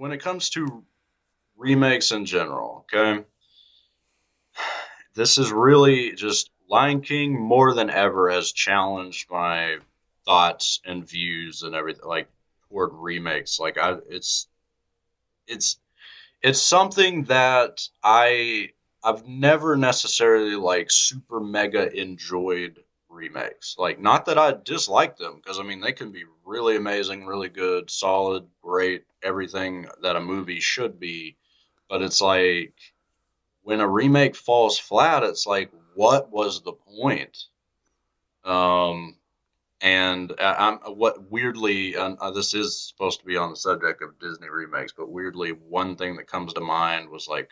when it comes to remakes in general, okay, this is really just Lion King more than ever has challenged my thoughts and views and everything like toward remakes. It's it's something that I've never necessarily like super mega enjoyed remakes. Like not that I dislike them because I mean they can be really amazing, really good, solid, great, everything that a movie should be, but it's like when a remake falls flat, it's like what was the point? Um and I'm what weirdly, this is supposed to be on the subject of Disney remakes, but weirdly, one thing that comes to mind was like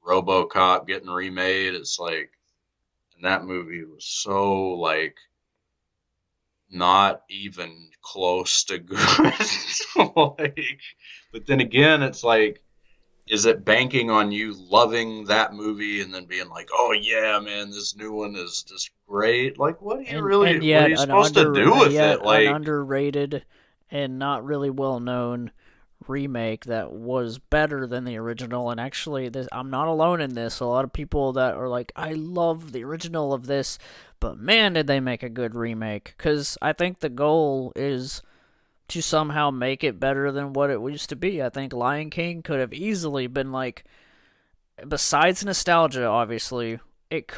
RoboCop getting remade. It's like, and that movie was so like not even close to good. Like, but then again, it's like, is it banking on you loving that movie and then being like, oh yeah, man, this new one is just great? Like, And what are yet you supposed to do with yet it? an Like, underrated and not really well known remake that was better than the original. And actually, I'm not alone in this. A lot of people that are like, I love the original of this, but man, did they make a good remake? Because I think the goal is to somehow make it better than what it used to be. I think Lion King could have easily been like, besides nostalgia, obviously, it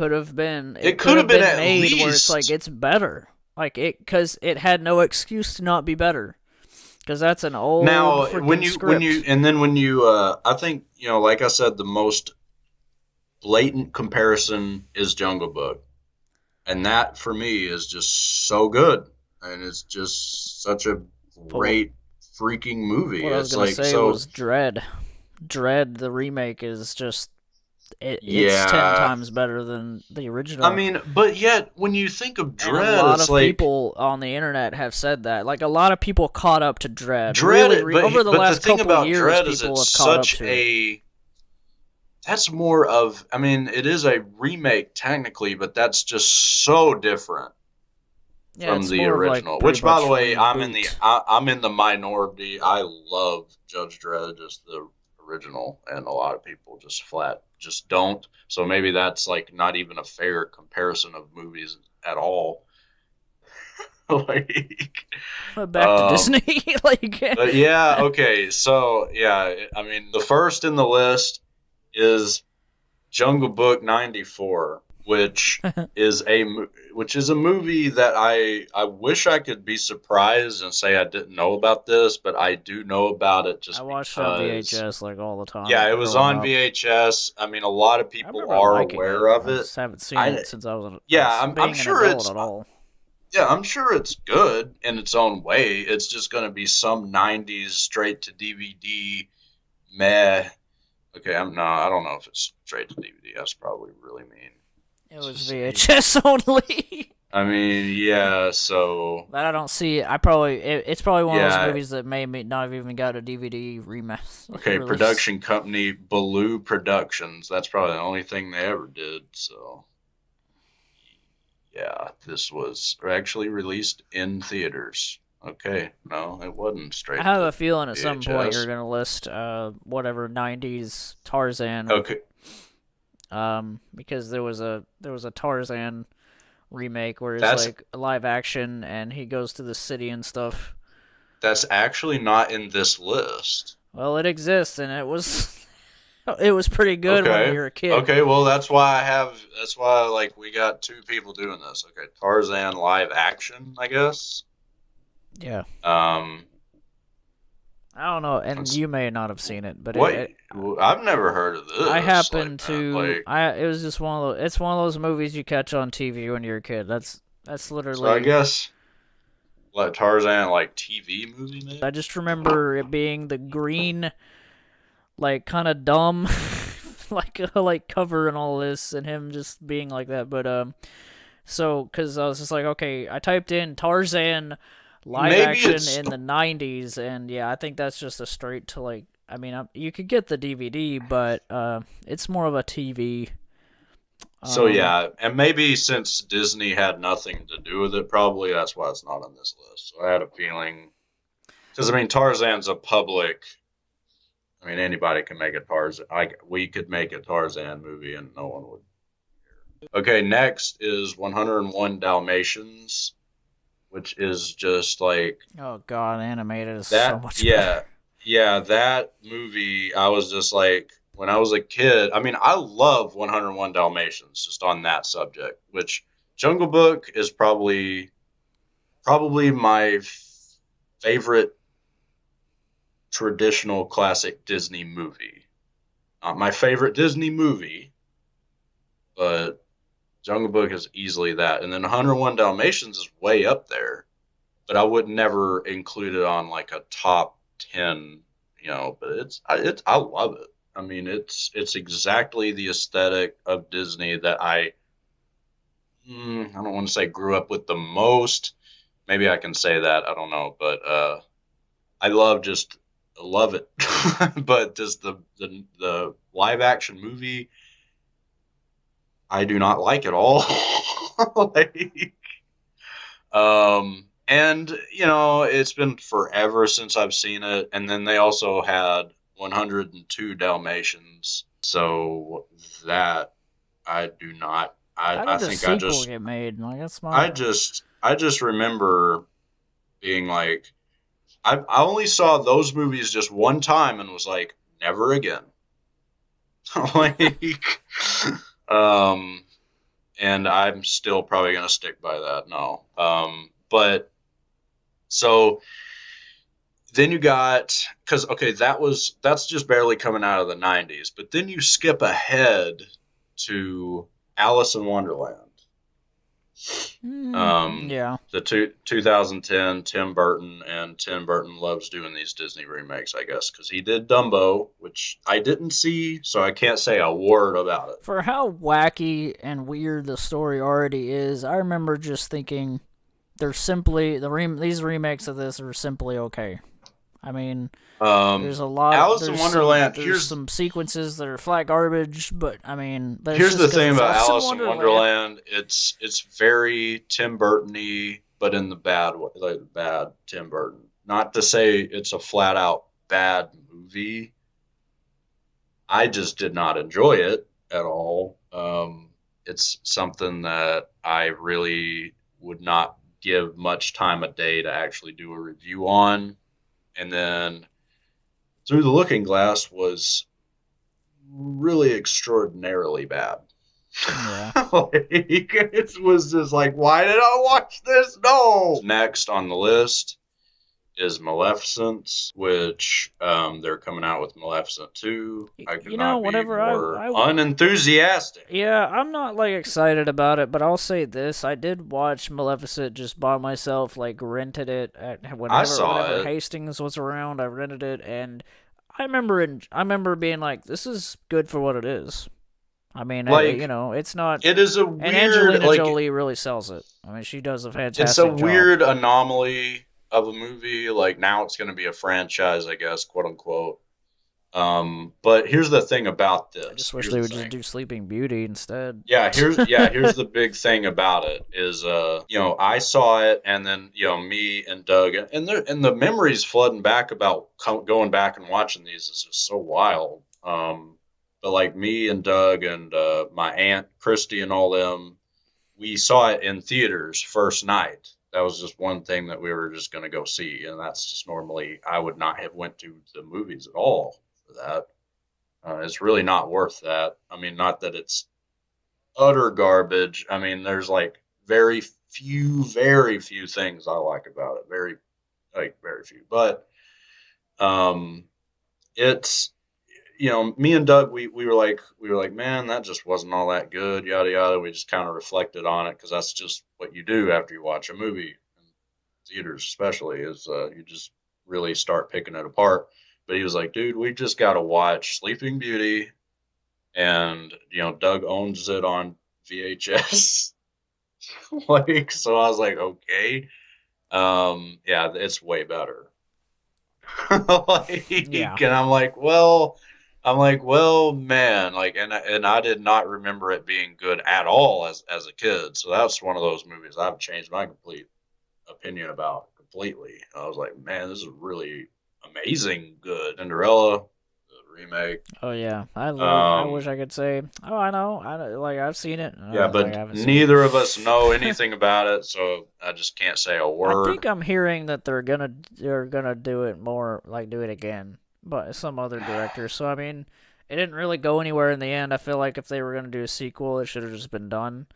it could could have have been been at made where it's like least. it's better, like it because it had no excuse to not be better. Because that's an old Now, freaking script. when you, I think, like I said, the most blatant comparison is Jungle Book. And that for me is just so good. And it's just such a But great freaking movie. what I was It's gonna like, say so, was Dread. Dread, the remake, is just it's ten yeah. times better than the I original. mean, but yet, when you think of And a Dread, lot it's of like, people on the internet have said that. Like a lot of people caught up to Dread. Really, Dread, over the but the last thing couple about years, Dread is people it's have caught up such to it. a, that's more of, I mean, it is a remake technically, but that's just so different Yeah, from it's the more of like original. pretty Which, by the much way, reboot. I'm in the minority. I love Judge Dredd, just the original, and a lot of people just flat just don't. So maybe that's like not even a fair comparison of movies at all. Like, Back to um, Disney, like but yeah, okay. So yeah, I mean, the first in the list is Jungle Book '94, which is a movie that I wish I could be surprised and say I didn't know about this, but I do know about it I just watched it on because VHS like all the time yeah, it was growing on up. VHS. I mean, a lot of I people remember are liking it. aware of I it. just haven't seen I it since I was yeah, I'm being an sure adult it's at all. yeah, I'm sure it's good in its own way. It's just going to be some '90s straight to DVD meh. Okay, I don't know if it's straight to DVD. That's probably really mean It to was say. VHS only. I mean, yeah, so But I don't see it. It's probably one of those yeah, movies that may not have even got a DVD okay, release. production company Baloo Productions. That's probably the only thing they ever did. So yeah, this was actually released in theaters. Okay, no, it wasn't I straight have to a feeling at some point you're VHS. gonna list whatever '90s Tarzan, Okay, because there was a Tarzan remake where it's that's like live action and he goes to the city and stuff. that's actually not in this list. Well, it exists and it was it was pretty good when Okay. you were a kid. Okay, well that's why like we got two people doing this. Okay, Tarzan live action, I guess. Yeah, Um I don't know, and let's you may not have seen it, but what I've never heard of I this like happen that. to. Like I It was just one of those. It's one of those movies you catch on TV when you're a kid. That's so I literally. guess like Tarzan like TV movie I maybe? just remember it being the green, like kind of dumb, like cover and all this, and him just being like that. But so because I was just like, okay, I typed in Tarzan live Maybe action it's in the '90s, and yeah, I think that's just a straight to like. I mean, you could get the DVD, but it's more of a TV. so Um, yeah, and maybe since Disney had nothing to do with it, probably that's why it's not on this list. So I had a feeling because I mean Tarzan's a public I mean, anybody can make a Tarzan. We could make a Tarzan movie, and no one would. Okay, next is 101 Dalmatians, which is just like Oh god, animated is so that. much better. Yeah, yeah, that movie. I was just like, when I was a kid. I mean, I love 101 Dalmatians. Just on that subject, which Jungle Book is probably my favorite traditional classic Disney movie. Not my favorite Disney movie, but Jungle Book is easily that. And then 101 Dalmatians is way up there, but I would never include it on like a top 10, but I love it. I mean, it's exactly the aesthetic of Disney that I don't want to say grew up with the most. Maybe I can say that. I don't know, but I love it. But just the live action movie, I do not like at all. Like, and it's been forever since I've seen it. And then they also had 102 Dalmatians, so that I do not. How I did a think I sequel just get made? Like that's my I just remember being like, I only saw those movies just one time and was like, never again. Like, um, and I'm still probably gonna stick by that. No, but so then you got, because okay, that's just barely coming out of the '90s, but then you skip ahead to Alice in Wonderland. yeah. The 2010 Tim Burton, and Tim Burton loves doing these Disney remakes, I guess, because he did Dumbo, which I didn't see, so I can't say a word about it. For how wacky and weird the story already is, I remember just thinking they're simply these remakes of this are simply okay. I mean, Um, Alice in Wonderland. there's some sequences that are flat garbage, but I mean, but it's Here's just the because thing it's about Alice in Alice in Wonderland. Wonderland. It's very Tim Burton-y, but in the bad way, like bad Tim Burton. Not to say it's a flat out bad movie. I just did not enjoy it at all. It's something that I really would not give much time of day to actually do a review on. And then Through the Looking Glass was really extraordinarily bad. Yeah. Like, it was just like, why did I watch this? No. Next on the list is Maleficent, which they're coming out with Maleficent 2. I could You know, not be whenever more I unenthusiastic. yeah, I'm not like excited about it, but I'll say this: I did watch Maleficent just by myself. Like rented it at I saw whenever it. Hastings was around. I rented it, and I remember being like, "This is good for what it is." I mean, Like, it's not. it is a And weird, Angelina like, Jolie really sells it. I mean, she does a it's a fantastic job. weird anomaly of a movie. Like, now it's going to be a franchise, I guess, quote unquote. But here's the thing about I just this. wish Here's they the would just thing. do Sleeping Beauty instead. Here's the big thing about it is I saw it, and then me and Doug, and the memories flooding back about going back and watching these is just so wild. But like me and Doug and my aunt Christy and all them, we saw it in theaters first night. That was just one thing that we were just going to go see, and that's just normally I would not have went to the movies at all for that. It's really not worth that. I mean, not that it's utter garbage. I mean, there's like very few things I like about it. Very few. But um, it's me and Doug, we were like, man, that just wasn't all that good. Yada yada. We just kind of reflected on it because that's just what you do after you watch a movie, in theaters especially, is you just really start picking it apart. But he was like, dude, we just got to watch Sleeping Beauty, and Doug owns it on VHS. Like, so I was like, okay, yeah, it's way better. Like, Yeah. and I'm like, well, man, like, and I did not remember it being good at all as a kid. So that's one of those movies I've changed my complete opinion about completely. I was like, man, this is really amazing good. Cinderella, ugh, remake. Oh yeah, I love. I Um, wish I could say, oh, I know, like I've seen it. yeah, It's like I but haven't seen neither of us know it. anything about it, so I just can't say a I word. think I'm hearing that they're gonna do it more, like do it again, but some other director. So I mean, it didn't really go anywhere in the end. I feel like if they were gonna do a sequel, it should have just been done.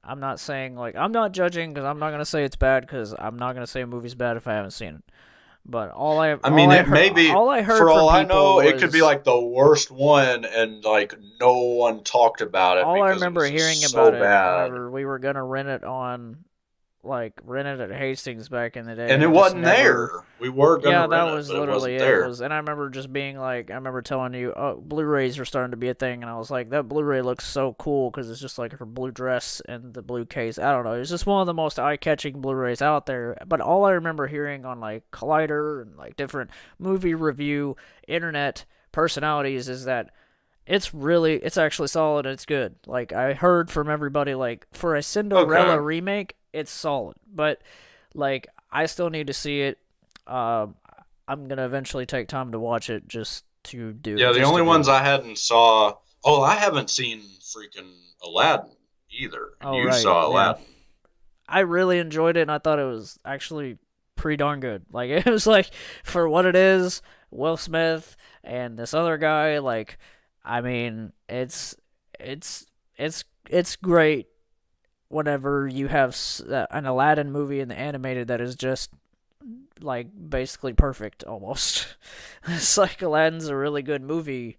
I'm not saying like I'm not judging because I'm not gonna say it's bad because I'm not gonna say a movie's bad if I haven't seen it. But I mean, it maybe, all I heard for from all I people know, it could be was like the worst one, and like no one talked about it all I because it remember was hearing just so about it bad. whenever we were gonna rent it on like rent it at Hastings back in the day, And and it it just wasn't never. there. We were gonna Yeah, that rent it, was but it literally wasn't it. there. Was and I remember just being like, I remember telling you, oh, Blu-rays are starting to be a thing, and I was like, that Blu-ray looks so cool because it's just like her blue dress and the blue case. I don't know, it's just one of the most eye-catching Blu-rays out there. But all I remember hearing on like Collider and like different movie review internet personalities is that it's actually solid and it's good. Like I heard from everybody, like for a Okay. Cinderella remake, it's solid, but like I still need to see it. Uh, I'm gonna eventually take time to watch it Yeah, the just to only do ones it. I hadn't saw. Oh, I haven't seen freaking Aladdin either, and Oh you right, saw yeah. Aladdin. I really enjoyed it, and I thought it was actually pretty darn good. Like it was like for what it is, Will Smith and this other guy. Like, I mean, it's it's great whenever you have an Aladdin movie in the animated that is just like basically perfect almost. It's like Aladdin's a really good movie,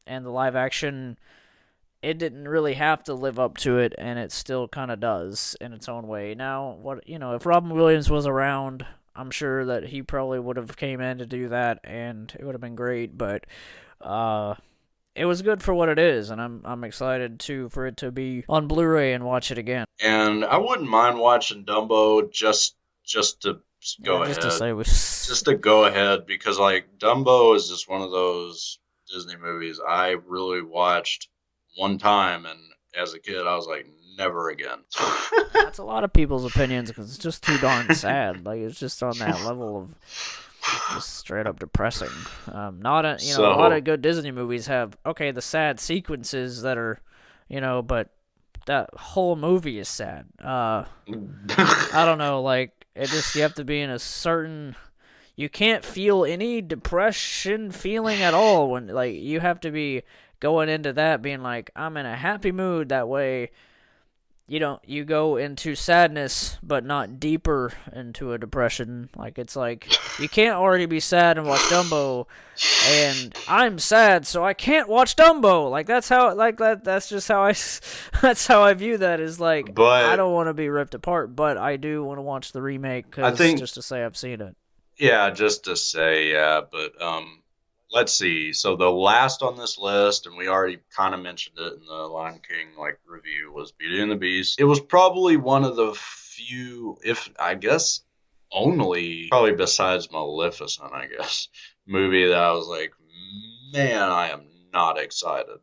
and the live action it didn't really have to live up to it, and it still kind of does in its own way. Now, what if Robin Williams was around, I'm sure that he probably would have came in to do that, and it would have been great. But uh, it was good for what it is, and I'm excited too for it to be on Blu-ray and watch it again. And I wouldn't mind watching Dumbo just to Yeah, go just to ahead, say we. just to go ahead because like Dumbo is just one of those Disney movies I really watched one time, and as a kid I was like, never again. That's a lot of people's opinions because it's just too darn sad. Like it's just on that level of just straight up depressing. Not a lot So of good Disney movies have the sad sequences that are, but that whole movie is sad. I don't know, like it just you have to be in a certain. You can't feel any depression feeling at all when like you have to be going into that being like I'm in a happy mood that way you go into sadness but not deeper into a depression. Like it's like you can't already be sad and watch Dumbo and I'm sad so I can't watch Dumbo. Like that's how like that's just how I that's how I view that is like I but don't want to be ripped apart but I do want to watch the remake I cuz think just to say I've seen it. yeah, just to say yeah, but let's see. So the last on this list, and we already kind of mentioned it in the Lion King like review, was Beauty and the Beast. It was probably one of the few, if I guess only, probably besides Maleficent, I guess, movie that I was like, man, I am not excited.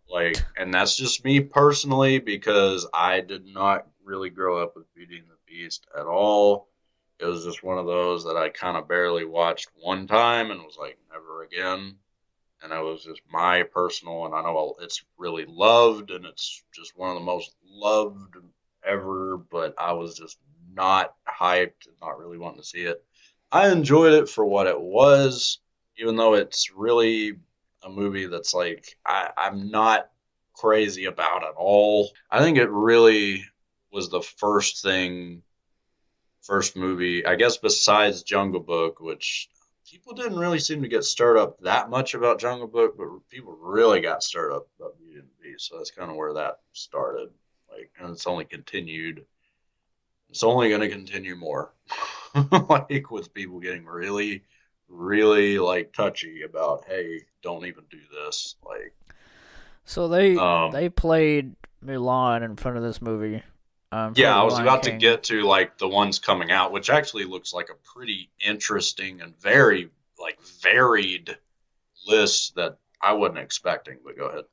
Like, and that's just me personally because I did not really grow up with Beauty and the Beast at all. It was just one of those that I kind of barely watched one time and was like, never again. And it was just my personal, and I know it's really loved, and it's just one of the most loved ever, but I was just not hyped, not really wanting to see it. I enjoyed it for what it was, even though it's really a movie that's like, I'm not crazy about at all. I think it really was the first movie, I guess, besides Jungle Book, which people didn't really seem to get stirred up that much about Jungle Book, but people really got stirred up about Beauty and the Beast. So that's kind of where that started. Like, and it's only continued. It's only going to continue more. Like with people getting really, really like touchy about, hey, don't even do this. Like, So um, they played Mulan in front of this movie for yeah, the I was Lion about to King. get to like the ones coming out, which actually looks like a pretty interesting and very like varied list that I wasn't expecting, but go ahead.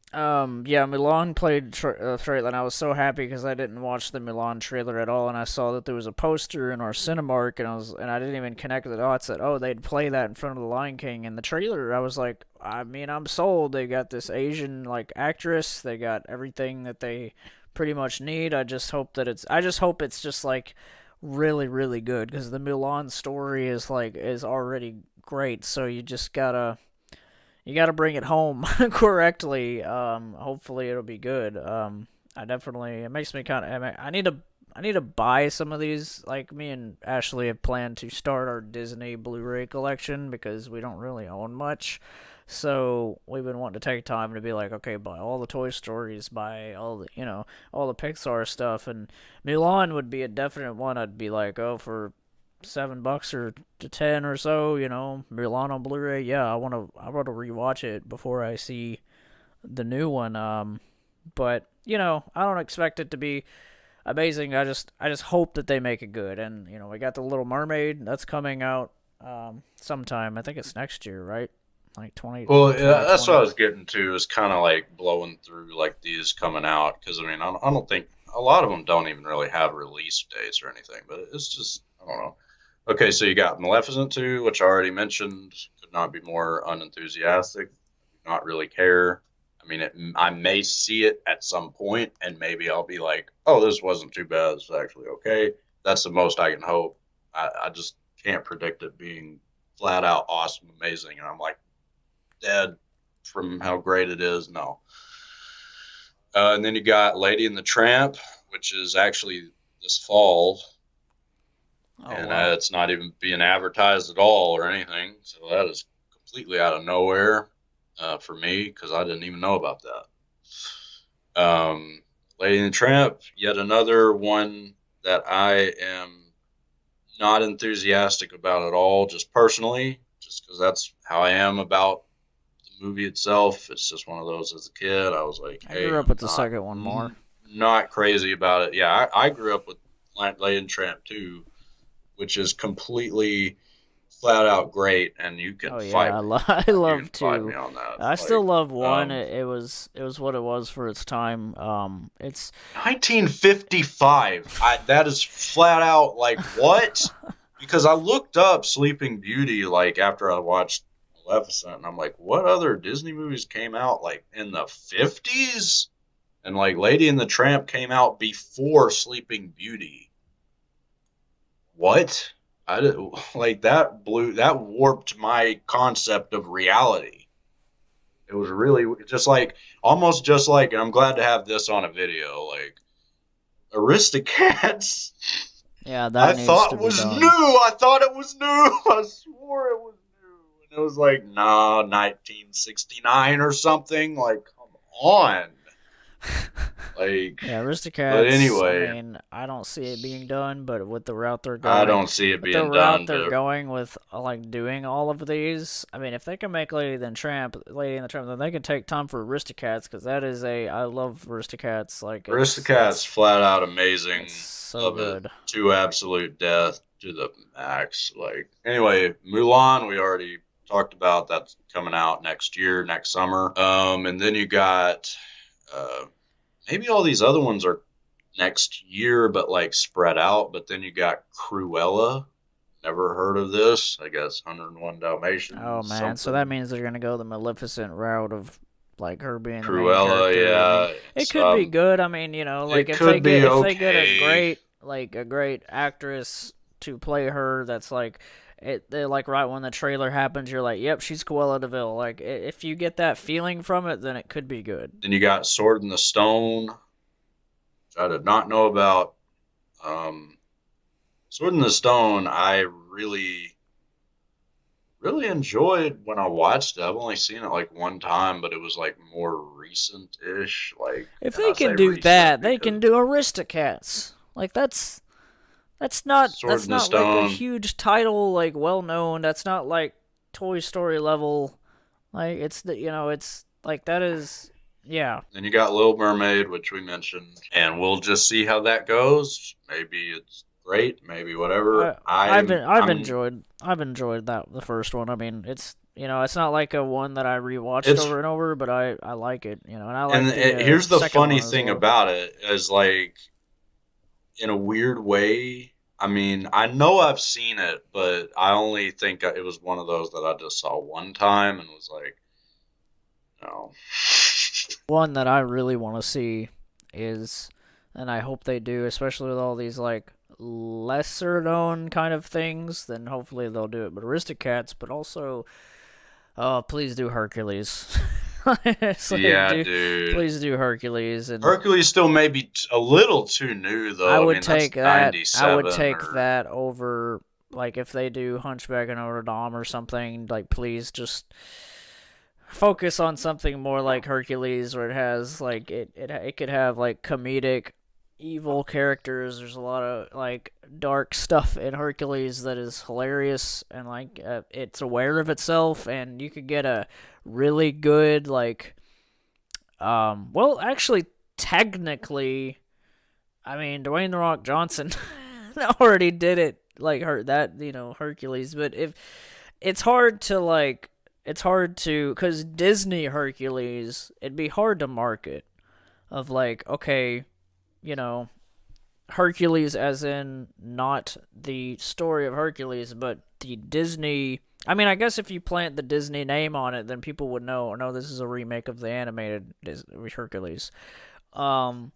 Yeah, Milan played trailer, and I was so happy because I didn't watch the Milan trailer at all, and I saw that there was a poster in our Cinemark, and I didn't even connect the dots that they'd play that in front of the Lion King in the trailer. I was like, I mean, I'm sold. They got this Asian like actress. They got everything that they pretty much need. I just hope it's just like really really good because the Milan story is already great. So you gotta bring it home correctly. Hopefully it'll be good. I definitely it makes me kind of. I need to buy some of these. Like me and Ashley have planned to start our Disney Blu-ray collection because we don't really own much. So we've been wanting to take time to be like, okay, buy all the Toy Stories, buy all the all the Pixar stuff, and Mulan would be a definite one. I'd be like, oh, for $7 or to 10 or so, Mulan on Blu-ray. Yeah, I want to rewatch it before I see the new one. But I don't expect it to be amazing. I just hope that they make it good. And we got the Little Mermaid that's coming out sometime. I think it's next year, right? Like Well, yeah, that's what I 2020. was getting to. Is kind of like blowing through like these coming out because I mean I don't think a lot of them don't even really have release dates or anything, but it's just I don't know. Okay, so you got Maleficent 2, which I already mentioned. Could not be more unenthusiastic. Do not really care. I mean, I may see it at some point, and maybe I'll be like, "Oh, this wasn't too bad. It's actually okay." That's the most I can hope. I just can't predict it being flat out awesome, amazing, and I'm like dead from how great it is. No. And then you got Lady and the Tramp, which is actually this fall, Oh and wow. it's not even being advertised at all or anything. So that is completely out of nowhere for me because I didn't even know about that. Lady and the Tramp, yet another one that I am not enthusiastic about at all, just personally, just because that's how I am about the movie itself. It's just one of those as a kid. I was like, I hey, grew up I'm with the second one more. not crazy about it. Yeah, I grew up with Lady and Tramp too, which is completely flat out great, and you can Oh yeah, fight me. I You can love fight me two. on that. I still Like, love one. um, It was what it was for its time. It's 1955. That is flat out like what? Because I looked up Sleeping Beauty like after I watched Maleficent, and I'm like, what other Disney movies came out like in the 50s? And like Lady and the Tramp came out before Sleeping Beauty. What? I did, like that warped my concept of reality. It was really just like almost just like, and I'm glad to have this on a video. Like Aristocats, yeah, I that needs to thought be was new. done. I thought it was new. I swore it was new, and it was like, nah, 1969 or something. Like, come on. Like, Yeah, but Aristocats. I anyway, mean, I don't see it being done, but I don't see it with the being route done. they're But going with, like doing all of these. I mean, if they can make Lady and the Tramp, then they can take time for Aristocats because I love Aristocats. Like Aristocats flat out amazing. it's so Love it good. to absolute death to the max. Like anyway, Mulan we already talked about. That's coming out next year, next summer. And then you got uh, maybe all these other ones are next year, but like spread out. But then you got Cruella. Never heard of this. I guess 101 Oh Dalmatians, man, so that something. means they're gonna go the Maleficent route of like her being the main Cruella, character. I mean, yeah. it It's could be good. I mean, like it could be if they get okay. a great actress to play her, that's like they like right when the trailer happens, you're like, yep, she's Cruella Deville. Like if you get that feeling from it, then it could be good. Then you got Sword in the Stone, which I did not know about. Um, Sword in the Stone, I really enjoyed when I watched it. I've only seen it like one time, but it was like more recent-ish. Like, If and they I can say do recent that, they can because do Aristocats. Like Sword that's in the not like a Stone. huge title, like well known. That's not like Toy Story level. Like it's like that is yeah. Then you got Little Mermaid, which we mentioned, and we'll just see how that goes. Maybe it's great, maybe whatever. I've I'm enjoyed that the first one. I mean, it's It's not like a one that I rewatched It's over and over, but I like it. And I and like the here's the second funny one as thing well. about it is like in a weird way. I mean, I know I've seen it, but I only think it was one of those that I just saw one time and was like, no. One that I really want to see is, and I hope they do, especially with all these like lesser known kind of things, then hopefully they'll do it. But Aristocats, but also, oh, please do Hercules. It's like, Yeah, dude. please do Hercules, and Hercules still may be a little too new, I though. I would mean, that's take that. I would 97 take or. that over, like, if they do Hunchback of Notre Dame or something. Like, please just focus on something more like Hercules, where it has like it could have like comedic evil characters. There's a lot of like dark stuff in Hercules that is hilarious, and like it's aware of itself, and you could get a really good like well, actually, technically, I mean, Dwayne the Rock Johnson already did it, like her that Hercules. But if it's hard to like, it's hard to, because Disney Hercules, it'd be hard to market of like, okay, you know, Hercules as in not the story of Hercules, but the Disney. I mean, I guess if you plant the Disney name on it, then people would know. Oh, no, this is a remake of the animated Hercules. Um,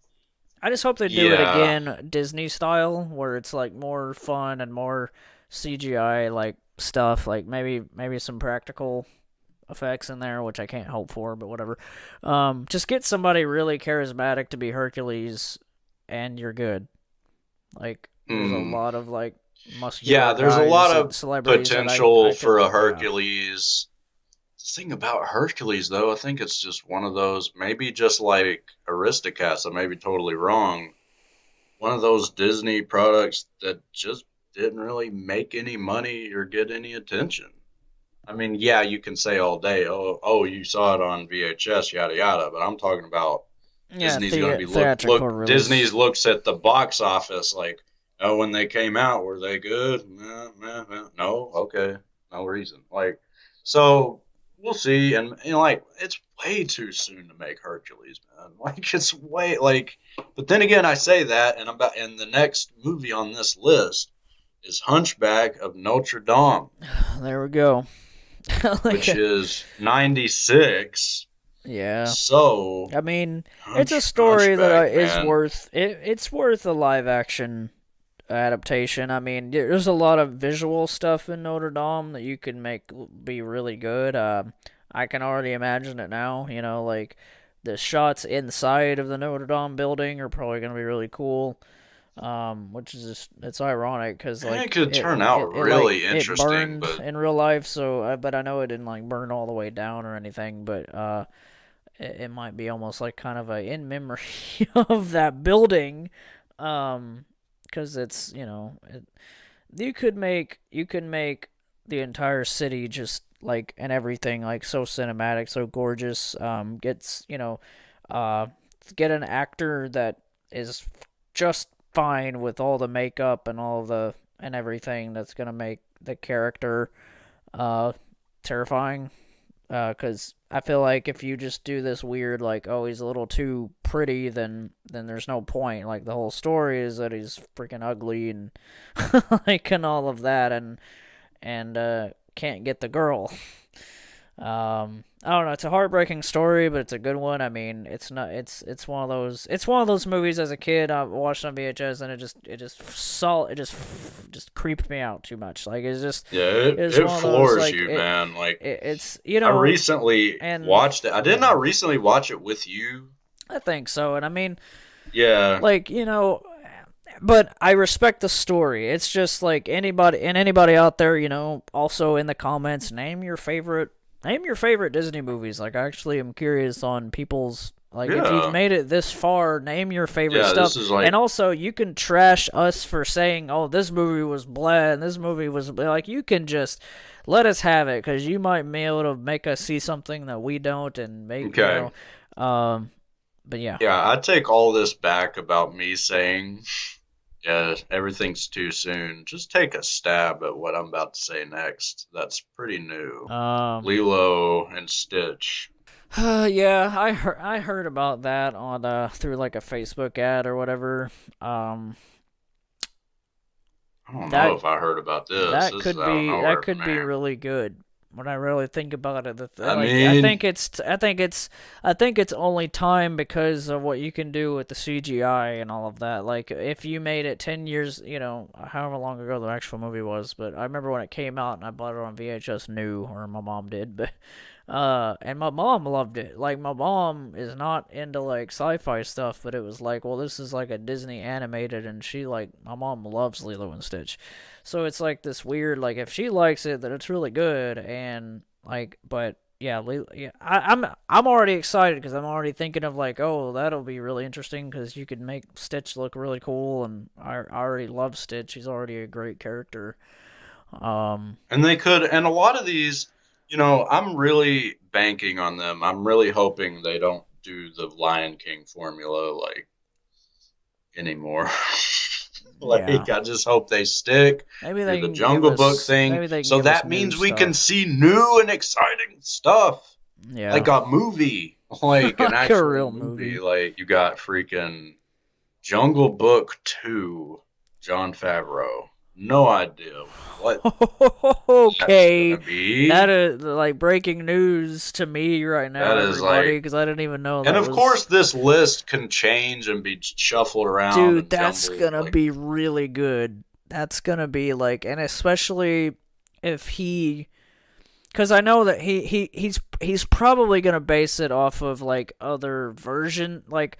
I just hope they do it Yeah. again Disney style, where it's like more fun and more CGI like stuff, like maybe some practical effects in there, which I can't hope for, but whatever. Just get somebody really charismatic to be Hercules, and you're good. Like, there's a Hmm. lot of like Yeah, muscular there's a lot guys and of celebrities that I potential could, for a yeah. Hercules. The thing about Hercules, though, I think it's just one of those, maybe just like Aristocats, I may be totally wrong. One of those Disney products that just didn't really make any money or get any attention. I mean, yeah, you can say all day, oh, you saw it on VHS, yada yada, but I'm talking about Yeah, Disney's going to be theatrical Disney's release. looks at the box office like, oh, when they came out, were they good? Nah, nah, nah. No, okay, no reason. Like, so we'll see. And like, it's way too soon to make Hercules, man. Like, it's way like. But then again, I say that, and the next movie on this list is Hunchback of Notre Dame, There we go. which Like, is '96. yeah. So I mean, it's a story that Hunchback, is man. worth it. It's worth a live action adaptation. I mean, there's a lot of visual stuff in Notre Dame that you can make be really good. I can already imagine it now. Like the shots inside of the Notre Dame building are probably gonna be really cool. Which is just, it's ironic because It like could turn out really it interesting, burned but in real life. So, but I know it didn't like burn all the way down or anything. But it might be almost like kind of a in memory of that building, because it's you can make the entire city just like, and everything like so cinematic, so gorgeous. Gets uh get an actor that is just fine with all the makeup and all the and everything that's gonna make the character uh terrifying, because I feel like if you just do this weird, like, oh, he's a little too pretty, then there's no point. Like the whole story is that he's freaking ugly and like and all of that, and can't get the girl. I don't know. It's a heartbreaking story, but it's a good one. I mean, it's not. It's one of those movies as a kid I watched on VHS, and it just creeped me out too much. Like yeah, it's it one of those floors like you, man. Like it's I recently and watched it. I did yeah, not recently watch it with you. I think so. And I mean, Yeah, like, but I respect the story. It's just like anybody out there, also in the comments, name your favorite Disney movies. Like, I actually am curious on people's, like, if you've yeah, made it this far, name your favorite yeah. stuff. This is And like also, you can trash us for saying, "Oh, this movie was blah," and this movie was like, you can just let us have it, because you might be able to make us see something that we don't, and okay. um, but yeah, Yeah, I take all this back about me saying Yeah, everything's too soon. Just take a stab at what I'm about to say next. That's pretty new. Um, Lilo and Stitch. yeah, I heard about that on through like a Facebook ad or whatever. Um, I don't know that if I heard about this. that This is could out of be nowhere for really good. When I really think about it, me. I like I mean, think it's only time because of what you can do with the CGI and all of that. Like if you made it 10 years, however long ago the actual movie was, but I remember when it came out and I bought it on VHS new, or my mom did, but and my mom loved it. Like my mom is not into like sci-fi stuff, but it was like, well, this is like a Disney animated, and my mom loves Lilo and Stitch. So it's like this weird, like if she likes it, then it's really good, and like, but yeah, yeah, I'm already excited because I'm already thinking of like, oh, that'll be really interesting because you could make Stitch look really cool, and I already love Stitch. He's already a great character. Um, and they could, and a lot of these, I'm really banking on them. I'm really hoping they don't do the Lion King formula like anymore. yeah, Like, I just hope they stick maybe to they the can give Jungle Book us thing. maybe they can So give us that new means we can stuff. see new and exciting stuff. Yeah, Like a movie, like an like a actual real movie. movie. Like, you got freaking Jungle Book 2, John Favreau. No idea what that's Okay, gonna be. that is like breaking news to me right now, That is everybody, like, because I didn't even know and that of was. course, this list can change and be shuffled around Dude, and that's jumbled. gonna Like, be really good. That's gonna be like, and especially if he, because I know that he's probably gonna base it off of like other version, like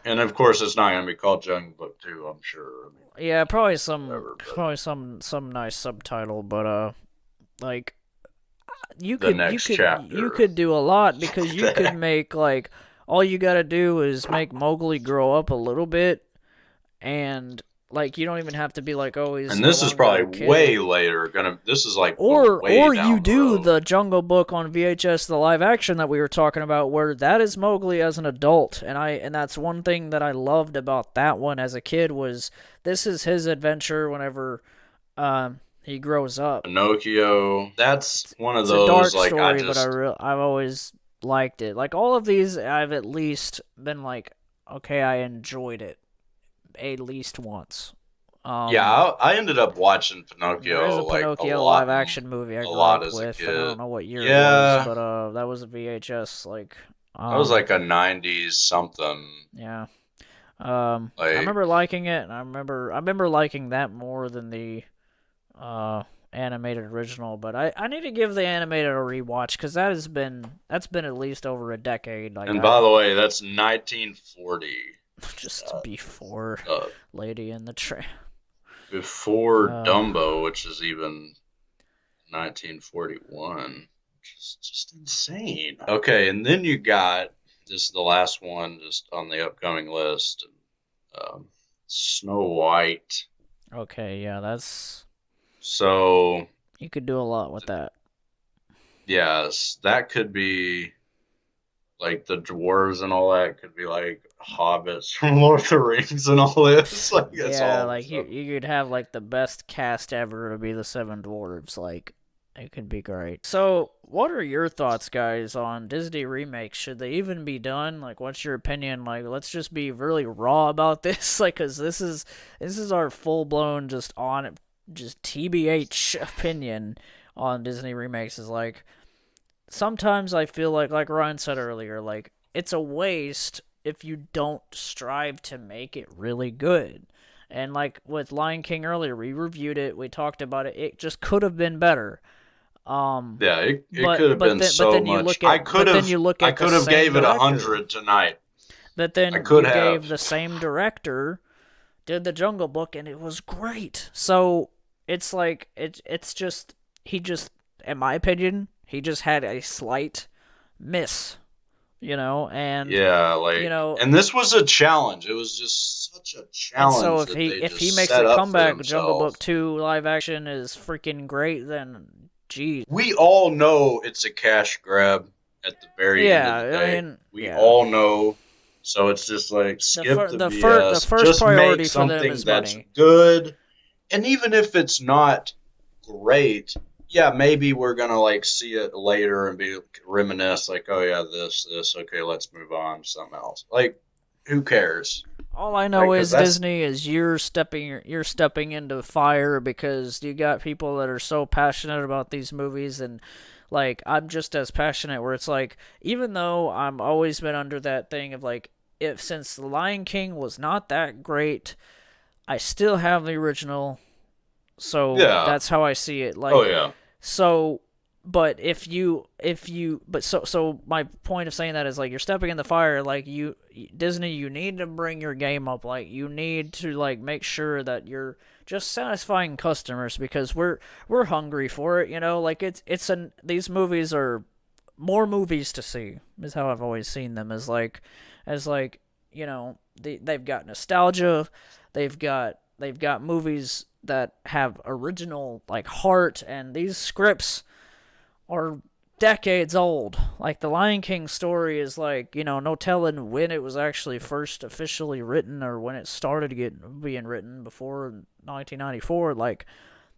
and of course, it's not gonna be called Jungle Book 2. I'm sure. I mean, yeah, whatever. But some nice subtitle, but like you the could next chapter. do a lot because you could make like all you gotta do is make Mowgli grow up a little bit, and like you don't even have to be like, oh, he's And no this is longer probably a kid. way later. This is like going way Or you down the do road. the Jungle Book on VHS, the live action that we were talking about, where that is Mowgli as an adult, and that's one thing that I loved about that one as a kid was this is his adventure whenever he grows up. Pinocchio. That's one of It's a those dark like story, but I've always liked it. Like all of these, I've at least been like, okay, I enjoyed it at least once. yeah. I ended up watching There is Pinocchio a like Pinocchio live action movie I a grew lot up as a with, and I kid. don't know what year it was, Yeah, but that was a VHS. Like, I was like a '90s something. yeah. I Like, remember liking it, and I remember liking that more than the animated original. But I need to give the animated a rewatch because that's been at least over a decade. Like and by I the way, that's 1940. just before Uh, Lady in the Tramp. before Uh, Dumbo, which is even 1941, which is just insane. Okay, and then you got this is the last one just on the upcoming list. Snow White. okay, yeah, that's So you could do a lot with that. yes, that could be like the dwarves and all that could be like hobbits from Lord of the Rings and all this. Like that's Yeah, all like stuff. you could have like the best cast ever to be the Seven Dwarves. Like it could be great. So, what are your thoughts, guys, on Disney remakes? Should they even be done? Like, what's your opinion? Like, let's just be really raw about this. Like, cause this is our full blown just TBH opinion on Disney remakes. Is like sometimes I feel like Ryan said earlier, like it's a waste if you don't strive to make it really good. And like with Lion King earlier, we reviewed it, we talked about it. It just could have been better. Yeah, it could have been But so then you much. look at I the could have same gave it a director. hundred tonight. But I then could you have. gave the same director did the Jungle Book and it was great. So it's like it's just he just in my opinion he just had a slight miss, and Yeah, you know and this was a challenge. It was just such a and so challenge that they if he just makes set a up for comeback, Jungle Book themselves. 2 live action is freaking great, then geez. We all know it's a cash grab at the very end of the Yeah, I day. mean, We yeah. all know So it's just like The skip fir- the the BS, first just make priority for them something is that's money. good. And even if it's not great, yeah, maybe we're gonna like see it later and be reminisce like, oh yeah, this, okay, let's move on to something else. Like, who cares? All I know Right? Because is that's Disney is you're stepping into fire because you got people that are so passionate about these movies, and like I'm just as passionate where it's like even though I'm always been under that thing of like if since The Lion King was not that great, I still have the original, so yeah, that's how I see it. oh Like yeah, so, but so my point of saying that is like you're stepping in the fire. Like Disney, you need to bring your game up. Like you need to like make sure that you're just satisfying customers because we're hungry for it. You know, like these movies are more movies to see is how I've always seen them as like they've got nostalgia, they've got movies that have original like heart, and these scripts are decades old. Like the Lion King story is like, no telling when it was actually first officially written or when it started being written before 1994. Like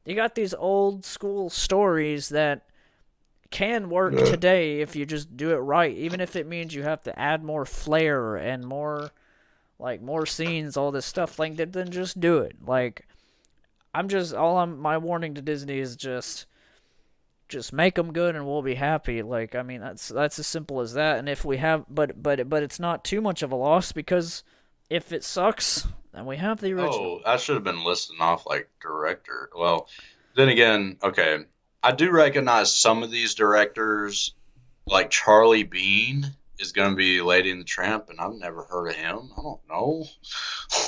you got these old school stories that can work yeah. today if you just do it right, even if it means you have to add more flair and more scenes, all this stuff. Like then just do it. Like my warning to Disney is just make them good and we'll be happy. Like I mean that's as simple as that. And if we have but it's not too much of a loss because if it sucks, then we have the original. Oh, I should have been listing off like director. Well, then again, okay, I do recognize some of these directors, like Charlie Bean is going to be Lady and the Tramp, and I've never heard of him. I don't know,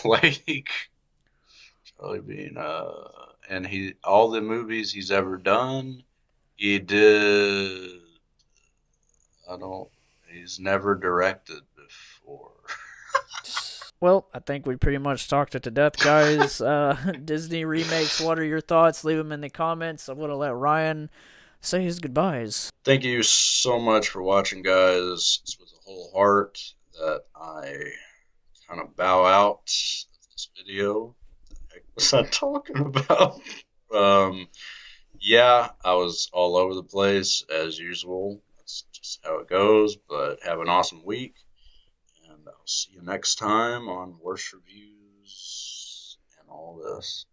like Charlie Bean, and he all the movies he's ever done, he did. I don't. He's never directed before. Well, I think we pretty much talked it to death, guys. Disney remakes. What are your thoughts? Leave them in the comments. I'm gonna let Ryan say his goodbyes. Thank you so much for watching, guys. It's with a whole heart that I kind of bow out of this video. What the heck was I talking about? Um, yeah, I was all over the place as usual. That's just how it goes. But have an awesome week, and I'll see you next time on worst reviews and all this.